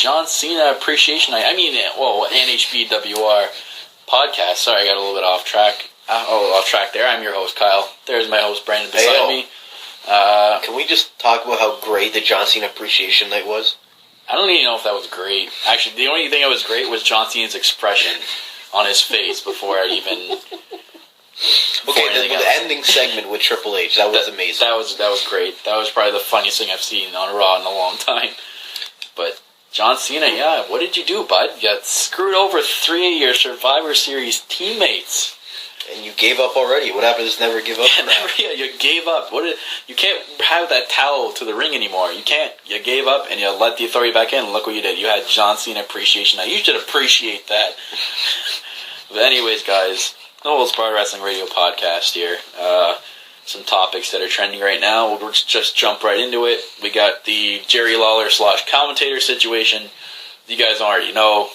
John Cena Appreciation Night. NHBWR podcast. Sorry, I got a little bit off track. Off track there. I'm your host, Kyle. There's my host, Brandon, beside me. Can we just talk about how great the John Cena Appreciation Night was? I don't even know if that was great. Actually, the only thing that was great was John Cena's expression on his face before I even... Okay, the ending segment with Triple H, that was amazing. That was great. That was probably the funniest thing I've seen on Raw in a long time. But John Cena, yeah, what did you do, bud? You got screwed over 3 of your Survivor Series teammates. And you gave up already. What happened is never give up. You gave up. You can't have that towel to the ring anymore. You can't. You gave up and you let the Authority back in. Look what you did. You had John Cena Appreciation Night. You should appreciate that. But anyways, guys, the World's Pro Wrestling Radio podcast here. Some topics that are trending right now. We'll just jump right into it. We got the Jerry Lawler / commentator situation. You guys already know.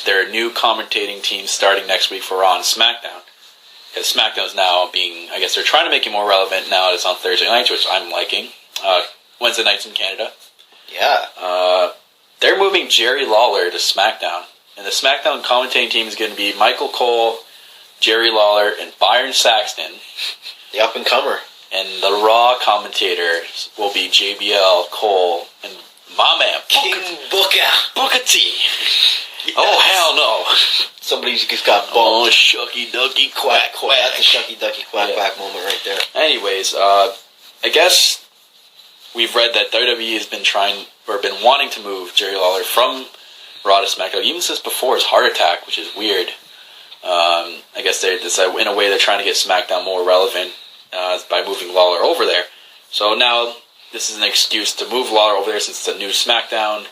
There are new commentating teams starting next week for Raw and Smackdown. Because Smackdown's now being, I guess they're trying to make it more relevant now that it's on Thursday nights, which I'm liking. Wednesday nights in Canada. Yeah. They're moving Jerry Lawler to SmackDown. And the SmackDown commentating team is going to be Michael Cole, Jerry Lawler, and Byron Saxton. The up-and-comer. And the Raw commentators will be JBL, Cole, and my man, King Booker T. Yes. Oh, hell no. Somebody just got bumped. Oh, shucky ducky quack quack. That's a shucky ducky quack quack moment right there. Anyways, I guess we've read that WWE has been wanting to move Jerry Lawler from Raw to SmackDown, even since before his heart attack, which is weird. I guess in a way they're trying to get SmackDown more relevant by moving Lawler over there. So now this is an excuse to move Lawler over there since it's a new SmackDown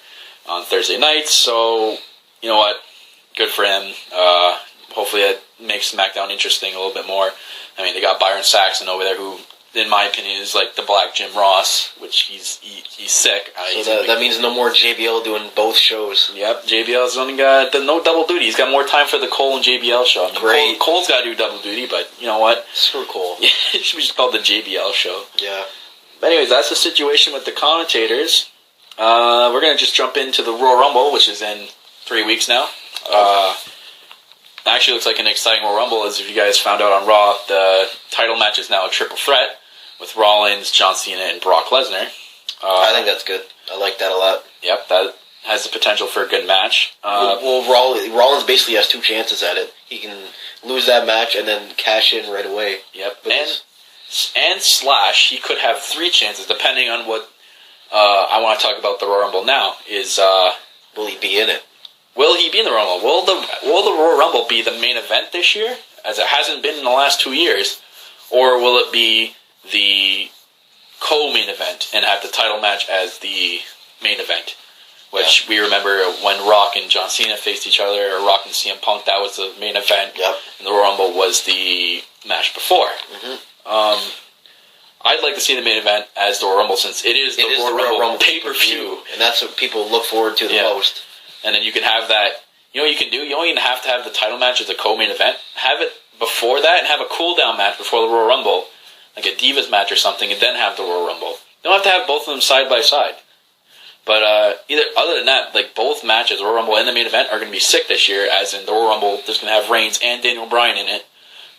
on Thursday nights. So, you know what? Good for him. Hopefully that makes SmackDown interesting a little bit more. I mean, they got Byron Saxton over there who, in my opinion, is like the Black Jim Ross, which he's sick. So that means no more JBL doing both shows. Yep, JBL's only got no double duty. He's got more time for the Cole and JBL show. I mean, great. Cole's got to do double duty, but you know what? Screw Cole. Yeah, it should be just called the JBL show. Yeah. But anyways, that's the situation with the commentators. We're going to just jump into the Royal Rumble, which is in 3 weeks now. Actually looks like an exciting Royal Rumble, as if you guys found out on Raw, the title match is now a triple threat with Rollins, John Cena, and Brock Lesnar. I think that's good. I like that a lot. Yep, that has the potential for a good match. Rollins basically has two chances at it. He can lose that match and then cash in right away. Yep, and slash, he could have 3 chances, depending on what I want to talk about the Royal Rumble now, is... will he be in it? Will he be in the Royal Rumble? Will the Royal Rumble be the main event this year, as it hasn't been in the last 2 years? Or will it be the co-main event and have the title match as the main event? Which we remember when Rock and John Cena faced each other, or Rock and CM Punk, that was the main event. Yep. And the Royal Rumble was the match before. Mm-hmm. I'd like to see the main event as the Royal Rumble, since it is the Royal Rumble pay-per-view. And that's what people look forward to the most. And then you can have that, you know what you can do? You don't even have to have the title match as a co-main event. Have it before that and have a cool-down match before the Royal Rumble, like a Divas match or something, and then have the Royal Rumble. You don't have to have both of them side by side. But other than that, like both matches, the Royal Rumble and the main event, are going to be sick this year, as in the Royal Rumble, there's going to have Reigns and Daniel Bryan in it.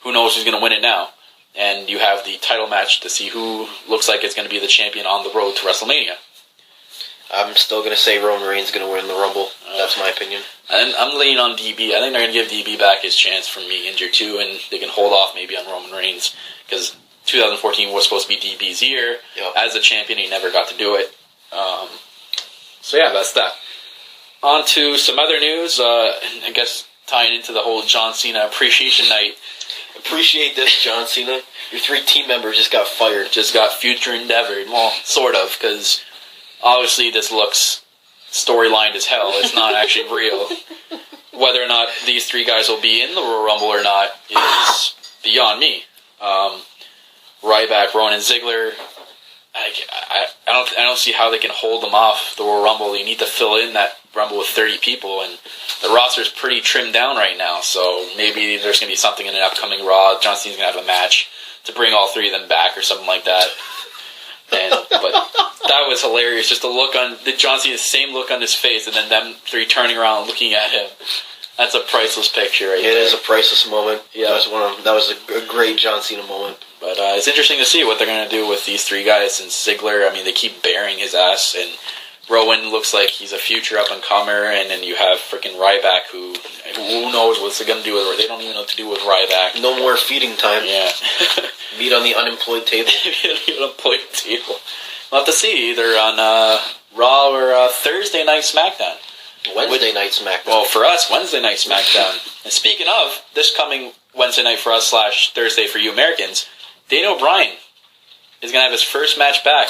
Who knows who's going to win it now? And you have the title match to see who looks like it's going to be the champion on the road to WrestleMania. I'm still going to say Roman Reigns is going to win the Rumble. That's my opinion. And I'm leaning on DB. I think they're going to give DB back his chance from being injured too, and they can hold off maybe on Roman Reigns, because 2014 was supposed to be DB's year. Yep. As a champion, he never got to do it. So yeah, that's that. On to some other news. I guess tying into the whole John Cena Appreciation Night. Appreciate this, John Cena. Your 3 team members just got fired. Just got future endeavored. Well, sort of, because obviously this looks storylined as hell. It's not actually real. Whether or not these 3 guys will be in the Royal Rumble or not is beyond me. Ryback, Rowan, and Ziggler, I don't see how they can hold them off the Royal Rumble. You need to fill in that Rumble with 30 people, and the roster's pretty trimmed down right now, so maybe there's going to be something in an upcoming Raw. John Cena's going to have a match to bring all 3 of them back or something like that. But that was hilarious. Just the look on John Cena's same look on his face, and then them three turning around looking at him. That's a priceless picture, right? It is a priceless moment. Yeah, that was a great John Cena moment. But it's interesting to see what they're going to do with these three guys. Since Ziggler, I mean, they keep burying his ass, and Rowan looks like he's a future up and comer, and then you have freaking Ryback, who knows what's going to do with. They don't even know what to do with Ryback. No more feeding time. Yeah. Meet on the unemployed table. We'll have to see either on Raw or Thursday Night Smackdown. Wednesday Night Smackdown. Well, for us, Wednesday Night Smackdown. And speaking of, this coming Wednesday night for us / Thursday for you Americans, Daniel Bryan is going to have his first match back.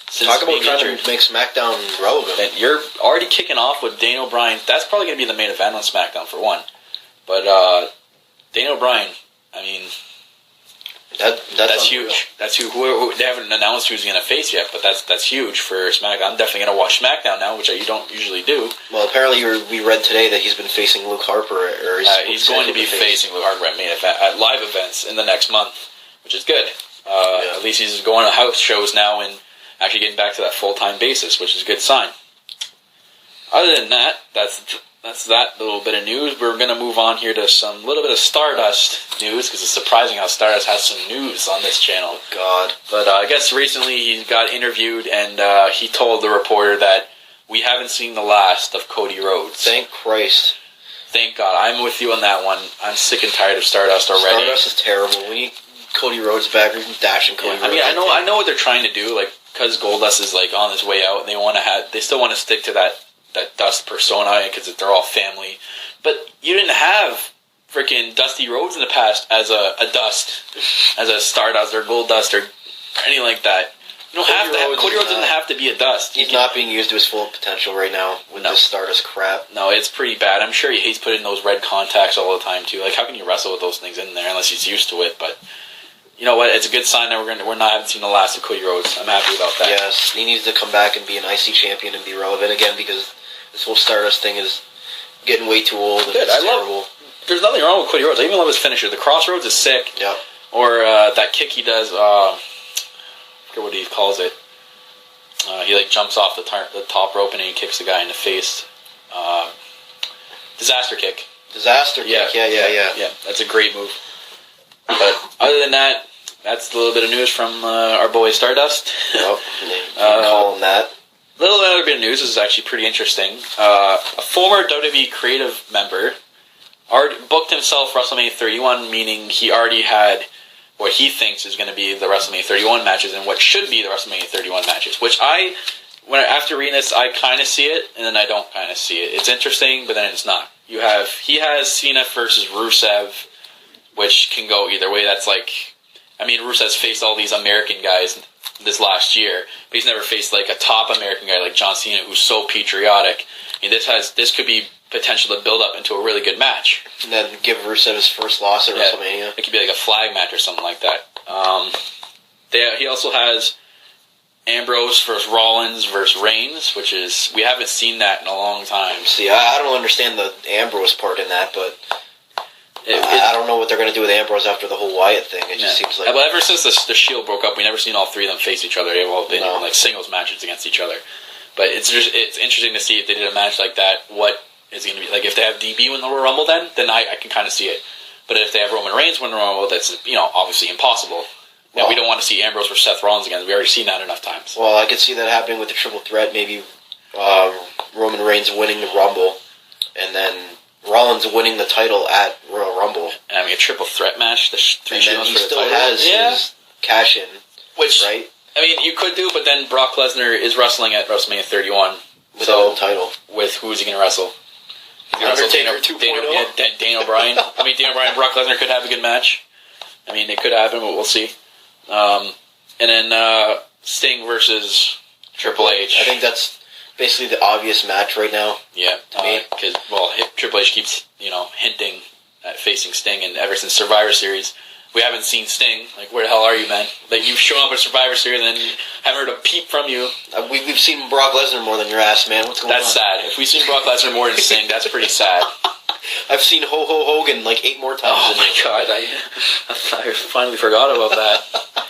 Talk about trying to make SmackDown relevant. And you're already kicking off with Daniel Bryan. That's probably going to be the main event on SmackDown for one. But Daniel Bryan, I mean, that's huge. That's who they haven't announced who's going to face yet, but that's huge for SmackDown. I'm definitely going to watch SmackDown now, which you don't usually do. Well, apparently we read today that he's been facing Luke Harper, or he's going to be facing Luke Harper at live events in the next month, which is good. At least he's going to house shows now and actually getting back to that full-time basis, which is a good sign. Other than that, that's that little bit of news. We're going to move on here to some little bit of Stardust news, because it's surprising how Stardust has some news on this channel. God. But I guess recently he got interviewed, and he told the reporter that we haven't seen the last of Cody Rhodes. Thank Christ. Thank God. I'm with you on that one. I'm sick and tired of Stardust already. Stardust is terrible. We need Cody Rhodes back. We can dash in Cody Rhodes. I mean, I know what they're trying to do, like, because Goldust is like on his way out, and they still want to stick to that Dust persona because they're all family. But you didn't have freaking Dusty Rhodes in the past as a Dust, as a Stardust or Goldust or anything like that. You don't have to. Cody Rhodes doesn't have to be a Dust. He's not being used to his full potential right now with this Stardust crap. No, it's pretty bad. I'm sure he hates putting those red contacts all the time too. Like, how can you wrestle with those things in there unless he's used to it? But you know what? It's a good sign that we're not having seen the last of Cody Rhodes. I'm happy about that. Yes, he needs to come back and be an IC champion and be relevant again, because this whole Stardust thing is getting way too old. And it's terrible. There's nothing wrong with Cody Rhodes. I even love his finisher. The Crossroads is sick. Yeah. Or that kick he does. I forget what he calls it. He like jumps off the top rope and he kicks the guy in the face. Disaster kick. Disaster kick. Yeah. Yeah, that's a great move. But other than that, that's a little bit of news from our boy Stardust. Yep. Call him that. A little other bit of news. This is actually pretty interesting. A former WWE creative member booked himself WrestleMania 31, meaning he already had what he thinks is going to be the WrestleMania 31 matches and what should be the WrestleMania 31 matches. Which after reading this, I kind of see it, and then I don't kind of see it. It's interesting, but then it's not. He has Cena versus Rusev, which can go either way. That's like, I mean, Rusev's faced all these American guys this last year, but he's never faced like a top American guy like John Cena, who's so patriotic. I mean, this could be potential to build up into a really good match. And then give Rusev his first loss at WrestleMania. It could be like a flag match or something like that. He also has Ambrose versus Rollins versus Reigns, which is, we haven't seen that in a long time. See, I don't understand the Ambrose part in that, but I don't know what they're going to do with Ambrose after the whole Wyatt thing. It just seems like... But ever since the Shield broke up, we never seen all three of them face each other. They've all been in like singles matches against each other. But it's interesting to see if they did a match like that, what is going to be... Like, if they have DB win the Royal Rumble, then I can kind of see it. But if they have Roman Reigns win the Royal Rumble, that's, obviously impossible. Well, we don't want to see Ambrose versus Seth Rollins again. We've already seen that enough times. Well, I could see that happening with the triple threat. Maybe Roman Reigns winning the Rumble, and then Rollins winning the title at Royal Rumble. And having a triple threat match, the three and then he still has his cash-in, which, right? I mean, you could do, but then Brock Lesnar is wrestling at WrestleMania 31. Without the title. With who's he going to wrestle? Undertaker 2.0? Daniel Bryan. I mean, Daniel Bryan and Brock Lesnar could have a good match. I mean, it could happen, but we'll see. And then Sting versus Triple H. I think that's basically the obvious match right now. Yeah, because Triple H keeps hinting at facing Sting, and ever since Survivor Series, we haven't seen Sting. Like, where the hell are you, man? Like, you've shown up at Survivor Series and then haven't heard a peep from you. We've seen Brock Lesnar more than your ass, man. What's going on? That's sad. If we've seen Brock Lesnar more than Sting, that's pretty sad. I've seen Hogan like 8 more times. Oh my god, I finally forgot about that.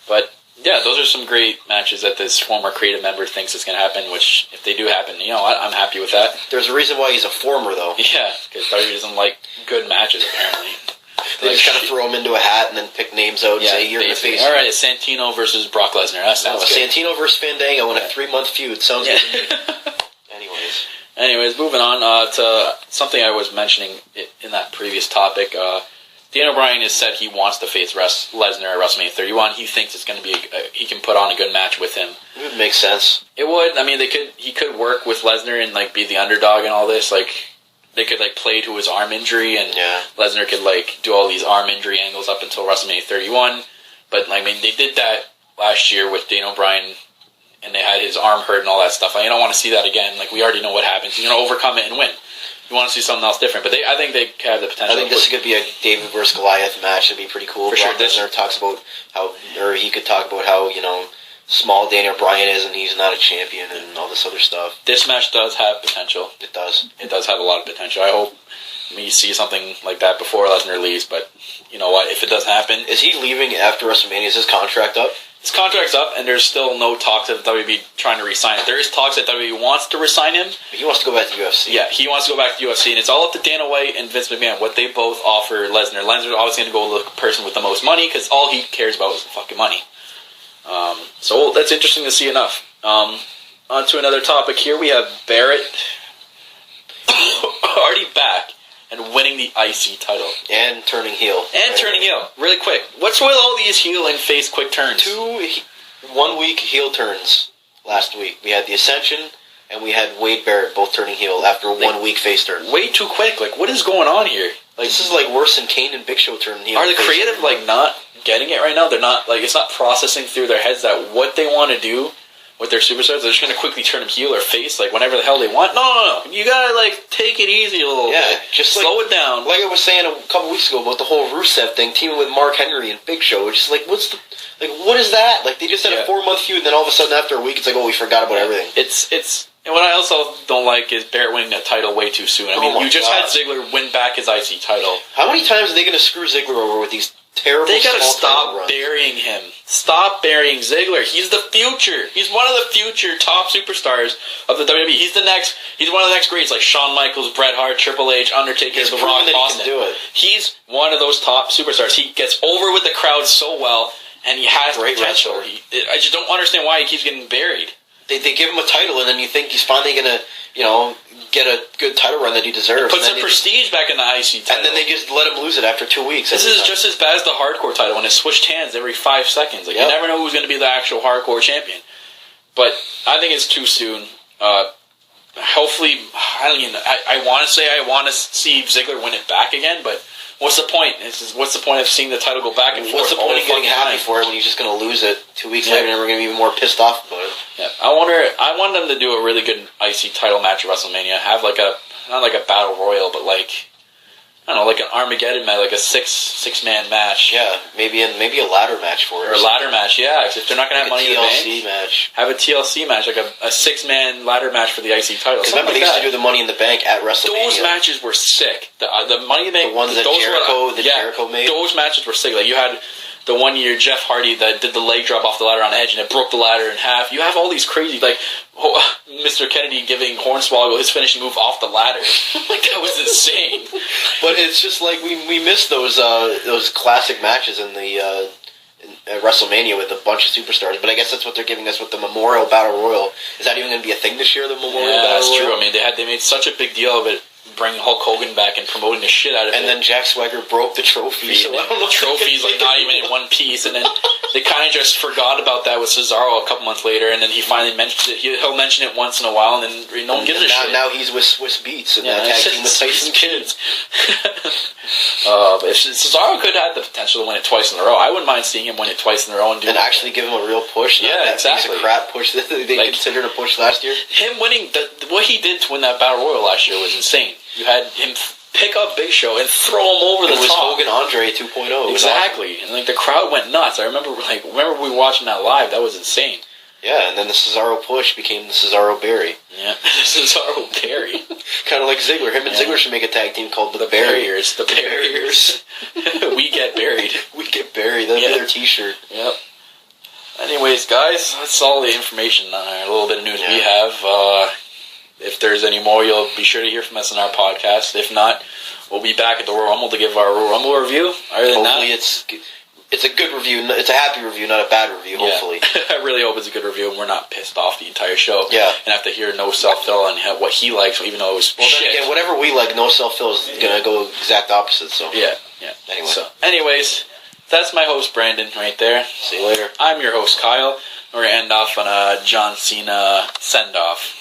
But Yeah, those are some great matches that this former creative member thinks is going to happen, which, if they do happen, you know what, I'm happy with that. There's a reason why he's a former, though. Yeah, because WWE doesn't like good matches, apparently. They just kind of throw him into a hat and then pick names out and say, you're the face. All right, it's Santino versus Brock Lesnar. That sounds good. Santino versus Fandango in a 3-month feud. Sounds good to me. Anyways, moving on to something I was mentioning in that previous topic. Daniel Bryan has said he wants to face Lesnar at WrestleMania 31. He thinks it's going to be he can put on a good match with him. It would make sense. It would. I mean, he could work with Lesnar and like be the underdog and all this. Like they could like play to his arm injury, and Lesnar could like do all these arm injury angles up until WrestleMania 31. But I mean, they did that last year with Daniel Bryan, and they had his arm hurt and all that stuff. I don't want to see that again. Like we already know what happens. He's going to overcome it and win. You want to see something else different, but I think they have the potential. I think this is going to be a David versus Goliath match. It'd be pretty cool. For sure. Lesnar talks about he could talk about how small Daniel Bryan is and he's not a champion and all this other stuff. This match does have potential. It does. It does have a lot of potential. I hope we see something like that before Lesnar leaves. But you know what? If it does happen, is he leaving after WrestleMania? Is his contract up? His contract's up, and there's still no talks of WWE trying to re-sign him. There is talks that WWE wants to re-sign him. But he wants to go back to UFC. Yeah, he wants to go back to UFC, and it's all up to Dana White and Vince McMahon, what they both offer Lesnar. Lesnar's always going to go with the person with the most money, because all he cares about is the fucking money. So that's interesting to see enough. On to another topic here. We have Barrett already back and winning the IC title. And turning heel. Really quick. What's with all these heel and face quick turns? 2 1-week heel turns last week. We had the Ascension and we had Wade Barrett both turning heel after a 1-week face turn. Way too quick. Like, what is going on here? Like, this is like worse than Kane and Big Show turning heel. Are the creative like not getting it right now? They're not like it's not processing through their heads that what they want to do with their superstars, they're just going to quickly turn them heel or face, like, whenever the hell they want. No. You got to, like, take it easy a little bit. Just slow it down. Like I was saying a couple weeks ago about the whole Rusev thing, teaming with Mark Henry and Big Show. It's just like, what is that? Like, they just had a 4-month feud, and then all of a sudden after a week, it's like, we forgot about everything. And what I also don't like is Barrett winning the title way too soon. I mean, you just had Ziggler win back his IC title. How many times are they going to screw Ziggler over with these terrible They gotta stop burying him. Stop burying Ziggler. He's the future. He's one of the future top superstars of the WWE. He's one of the next greats, like Shawn Michaels, Bret Hart, Triple H, Undertaker, The Rock, Austin. He can do it. He's one of those top superstars. He gets over with the crowd so well, and he has great potential. I just don't understand why he keeps getting buried. They give him a title, and then you think he's finally going to, get a good title run that he deserves. Put some prestige back in the IC title. And then they just let him lose it after 2 weeks. This is just as bad as the hardcore title when it swithed hands every 5 seconds. Like, you never know who's going to be the actual hardcore champion. But I think it's too soon. Hopefully, I want to say I want to see Ziggler win it back again, but what's the point? What's the point of seeing the title go back and forth? What's the point of getting happy for it when you're just going to lose it 2 weeks later and we're going to be even more pissed off about it? Yeah, I want them to do a really good IC title match at WrestleMania. Have like not like a battle royal, but like I don't know, like an Armageddon match, like a six-man match. Yeah, maybe a ladder match for it. Or a ladder match, yeah. If they're not going to have money in the bank, TLC match. Have a TLC match, like a 6-man ladder match for the IC title. Because remember, they used to do the Money in the Bank at WrestleMania. Those matches were sick. The Money in the Bank, the ones that Jericho made. Those matches were sick. Like you had the one year Jeff Hardy that did the leg drop off the ladder on Edge and it broke the ladder in half. You have all these crazy, like Mr. Kennedy giving Hornswoggle his finishing move off the ladder. Like that was insane. But it's just like we missed those classic matches in the at WrestleMania with a bunch of superstars. But I guess that's what they're giving us with the Memorial Battle Royal. Is that even going to be a thing this year? The Memorial Battle Royal? Yeah, that's true. I mean, they made such a big deal of it. Bringing Hulk Hogan back and promoting the shit out of it. And then Jack Swagger broke the trophy. So I don't know, trophies like not even in one piece. And then they kind of just forgot about that with Cesaro a couple months later. And then he finally mentions it. He'll mention it once in a while, and then no one gives a shit. Now he's with Swiss Beats and tag team with Tyson Kidd. But if Cesaro could have the potential to win it twice in a row, I wouldn't mind seeing him win it twice in a row and actually give him a real push. Yeah, exactly. Piece of crap push that they considered a push last year. Him winning what he did to win that Battle Royal last year was insane. You had him pick up Big Show and throw him over the top. It was Hogan Andre 2.0. Exactly. And like the crowd went nuts. I remember we were watching that live. That was insane. Yeah, and then the Cesaro push became the Cesaro Barry. Yeah, Cesaro Barry. Kind of like Ziggler. Him and Ziggler should make a tag team called the Barriers. The Barriers. We get buried. We get buried. That'd be their t-shirt. Yep. Anyways, anyways, guys, that's all the information, a little bit of news we have. If there's any more, you'll be sure to hear from us in our podcast. If not, we'll be back at the Royal Rumble to give our Royal Rumble review. Hopefully it's a good review. It's a happy review, not a bad review, hopefully. I really hope it's a good review and we're not pissed off the entire show. Yeah. And have to hear No Self-Fill and what he likes, even though it was shit. Then again, whatever we like, No Self-Fill is going to go exact opposite, so. Yeah. Anyway. So, anyways, that's my host, Brandon, right there. See you later. I'm your host, Kyle. We're going to end off on a John Cena send-off.